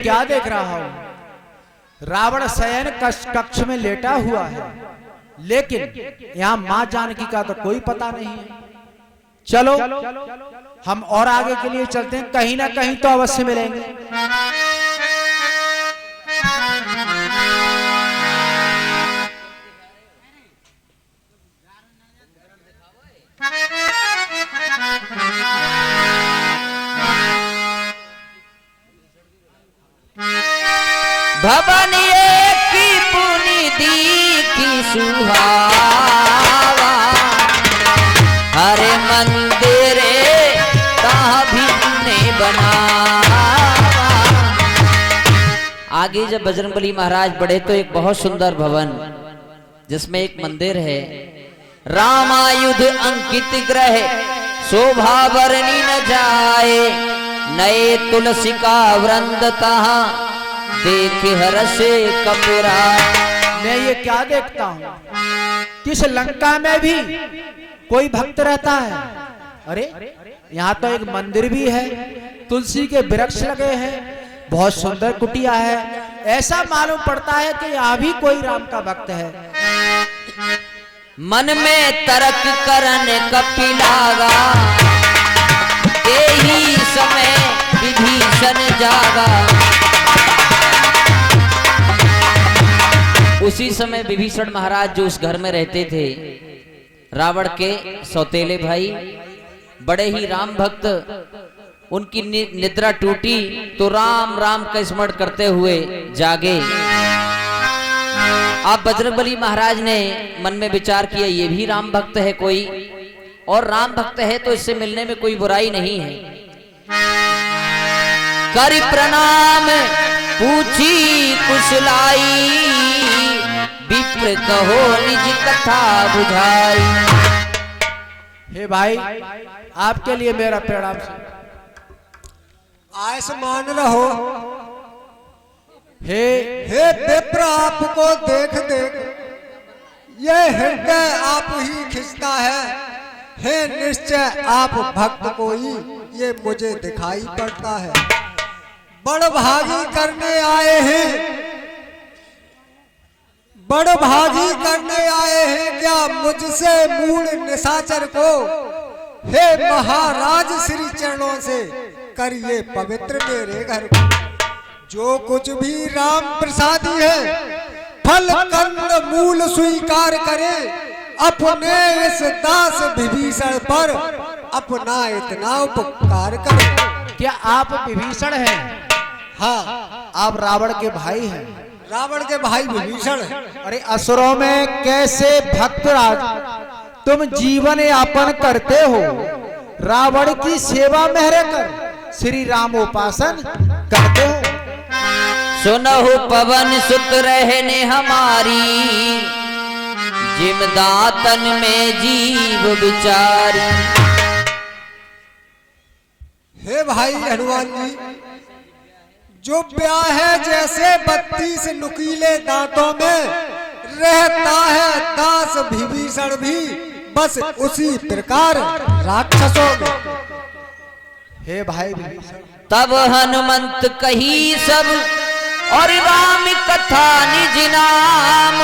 क्या देख रहा हूं? रावण शयन कक्ष में लेटा हुआ है, लेकिन यहाँ मां जानकी का तो कोई पता नहीं है। चलो हम और आगे के लिए चलते हैं, कहीं ना कहीं तो अवश्य मिलेंगे। भवन की पुनि दीखी सुहावा, हरे मंदिर कहाँ भी बनावा। आगे जब बजरंगबली महाराज बढ़े तो एक बहुत सुंदर भवन जिसमें एक मंदिर है, रामायुध अंकित ग्रह शोभा वर्णी न जाए, नए तुलसी का वृंद तहाँ देख हर्षे कपूरा। मैं ये क्या देखता हूँ, किस लंका में भी कोई भक्त रहता है। अरे यहाँ तो एक मंदिर भी है, तुलसी के वृक्ष लगे हैं, बहुत सुंदर कुटिया है। ऐसा मालूम पड़ता है कि यहाँ भी कोई राम का भक्त है। मन में तर्क करन कपिलागा, यही समय विभीषण जागा। उसी समय विभीषण महाराज जो उस घर में रहते थे, रावण के सौतेले भाई, बड़े ही राम भक्त, उनकी निद्रा टूटी तो राम राम का स्मरण करते हुए जागे। अब बजरंगबली महाराज ने मन में विचार किया, ये भी राम भक्त है कोई, और राम भक्त है तो इससे मिलने में कोई बुराई नहीं है। कर प्रणाम पूछी कुशलाई, विप्र कहो निज कथा बुझाई। हे भाई, आपके लिए मेरा प्रणाम। आयुष्मान रहो। हे विप्र आपको देख देख ये हृदय आप ही खिंचता है। हे निश्चय आप भक्त कोई ये मुझे दिखाई पड़ता है। बड़ भागी करने आए हैं, बड़ भागी करने आए हैं क्या मुझसे मूल निशाचर को। हे महाराज श्री चरणों से करिए पवित्र मेरे घर को। जो कुछ भी राम प्रसादी है, फल कंद मूल स्वीकार करे। अपने इस दास विभीषण पर अपना इतना उपकार करे। क्या आप विभीषण हैं? हाँ, आप रावण के भाई हैं। रावण के भाई विभीषण है। अरे असुरों में कैसे भक्त राज तुम जीवन यापन करते हो, रावण की सेवा में रहकर श्री राम उपासन करते हो। सुनहु पवन सुत रहने हमारी, जिम दातन में जीव विचारी। हे भाई हनुमान जी, जो ब्याह है जैसे 32 नुकीले दांतों में रहता है दास विभीषण भी, बस उसी प्रकार राक्षसों में। हे भाई, तब हनुमंत कही सब और राम कथा निज नाम,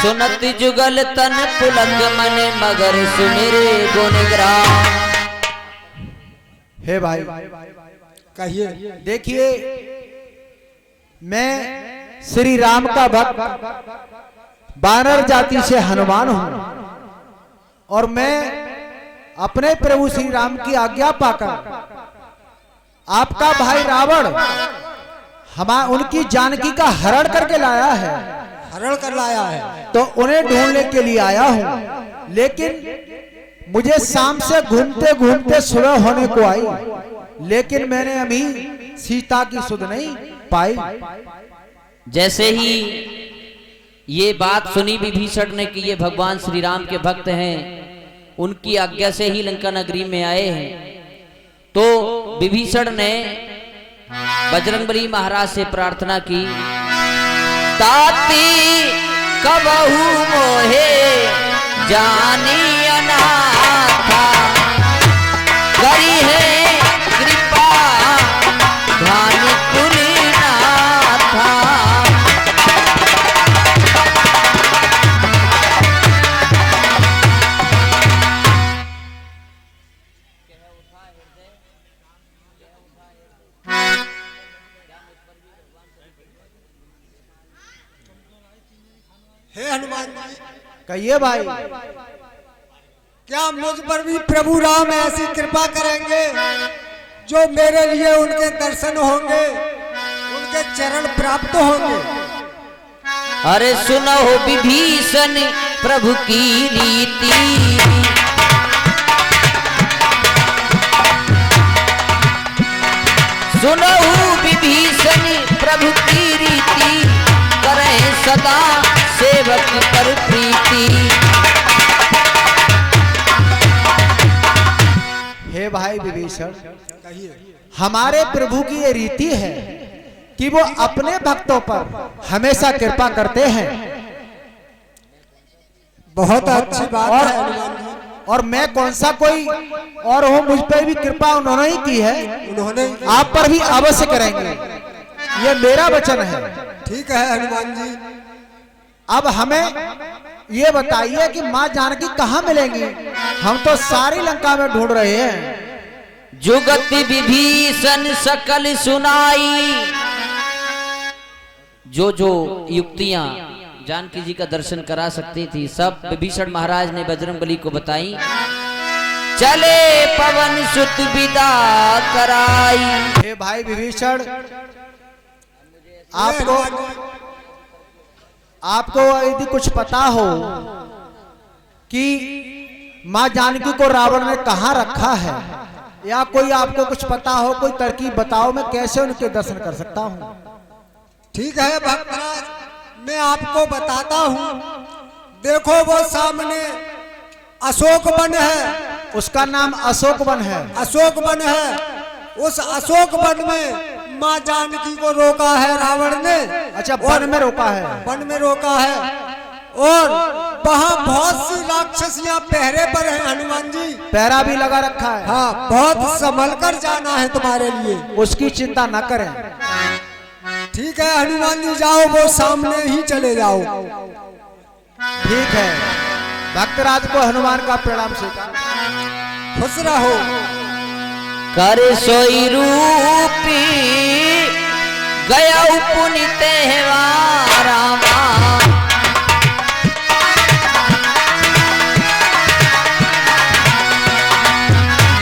सुनत जुगल तन पुलक मन मगर सुमिरे गुणग्राम। हे भाई कहिए। देखिए, मैं श्री राम का भक्त वानर जाति से हनुमान हूं, और मैं अपने प्रभु श्री राम की आज्ञा पाकर आपका भाई रावण उनकी जानकी का हरण करके लाया है। हरण कर लाया है तो उन्हें ढूंढने के लिए आया हूं, लेकिन मुझे शाम से घूमते घूमते सुबह होने को आई, लेकिन मैंने अभी सीता की सुध नहीं पाई। जैसे ही ये बात सुनी विभीषण ने कि ये भगवान श्री राम के भक्त हैं, उनकी आज्ञा से ही लंका नगरी में आए हैं, तो विभीषण ने बजरंगबली महाराज से प्रार्थना की, ताती कबहू मोहे जानी अनाथा, करी है कृपा ध्यान पुनि हे हनुमान जी, कहिए भाई। क्या मुझ पर भी प्रभु राम ऐसी कृपा करेंगे जो मेरे लिए उनके दर्शन होंगे, उनके चरण प्राप्त होंगे? अरे सुनो विभीषण प्रभु की रीति, सुनो विभीषण प्रभु की रीति, करें सदा सेवक पर प्रीति। हे भाई विभीषण, कहिए। हमारे प्रभु की ये रीति है कि वो अपने भक्तों पर हमेशा कृपा करते हैं। बहुत अच्छी बात और, है हनुमान जी। और मैं कौन सा कोई और हूँ, मुझ पर भी कृपा उन्होंने ही की है, उन्होंने आप पर भी अवश्य करेंगे, ये मेरा वचन है। ठीक है हनुमान जी। अब हमें ये बताइए कि माँ जानकी कहाँ मिलेंगी? हम तो सारी लंका में ढूंढ रहे हैं। जुगत विभीषण सकल सुनाई, जो जो युक्तियां जानकी जी का दर्शन करा सकती थी सब विभीषण महाराज ने बजरंगबली को बताई। चले पवन सुत विदा कराई। हे भाई विभीषण, आपको यदि कुछ पता हो कि माँ जानकी को रावण ने कहाँ रखा है, या कोई आपको कुछ पता हो, कोई तरकीब बताओ, मैं कैसे उनके दर्शन कर सकता हूँ। ठीक है भक्तराज, मैं आपको बताता हूँ। देखो वो सामने अशोक वन है, उसका नाम अशोक वन है। अशोक वन है। उस अशोक वन में माँ जानकी को रोका है रावण ने। अच्छा, वन में रोका है। वन में रोका है, और वहाँ बहुत सी राक्षसियाँ पहरे पर हैं हनुमान जी। पहरा भी लगा रखा है। हाँ, बहुत संभल कर जाना है तुम्हारे लिए। उसकी चिंता न करें। ठीक है हनुमान जी, जाओ वो सामने ही चले जाओ। ठीक है, भक्तराज को हनुमान का प्रणाम स्वीकार। खुश रहो। कर सोई रूपी गया पुनित रामा,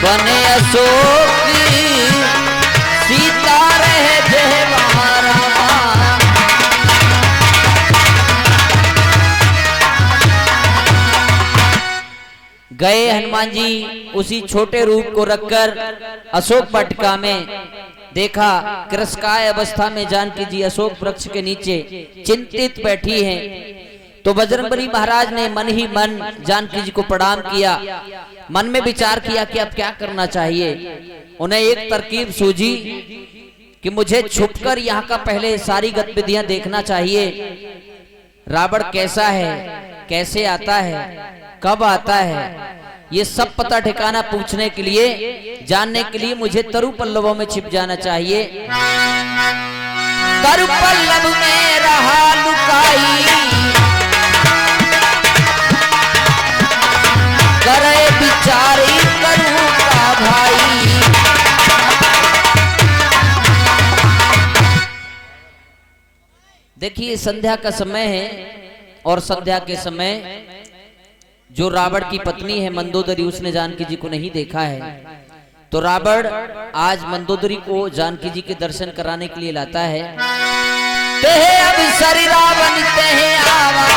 बने अशोक सीता रहे जहवारा। गए हनुमान जी उसी छोटे रूप को रखकर अशोक वाटिका में, देखा कृशकाय अवस्था में जानकी जी अशोक वृक्ष के नीचे चिंतित बैठी हैं। तो बजरंगबली महाराज ने मन ही मन जानकी जी को प्रणाम किया, मन में विचार किया कि अब क्या करना चाहिए। उन्हें एक तरकीब सूझी कि मुझे छुपकर यहाँ का पहले सारी गतिविधियां देखना चाहिए। रावण कैसा है, कैसे आता है, कब आता है, ये सब पता ठिकाना पूछने के लिए, जानने के लिए मुझे तरु पल्लवों में छिप जाना चाहिए। तरु पल्लव में रहा लुकाई, करे बिचारी करूं का भाई। देखिए संध्या का समय है, और संध्या के समय जो रावण की पत्नी है मंदोदरी, उसने जानकी जी को नहीं देखा है। तो रावण आज मंदोदरी को जानकी जी के दर्शन कराने के लिए लाता है। तेहे अवसर रावण तेहे आवा,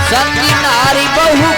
संगी नारी बहु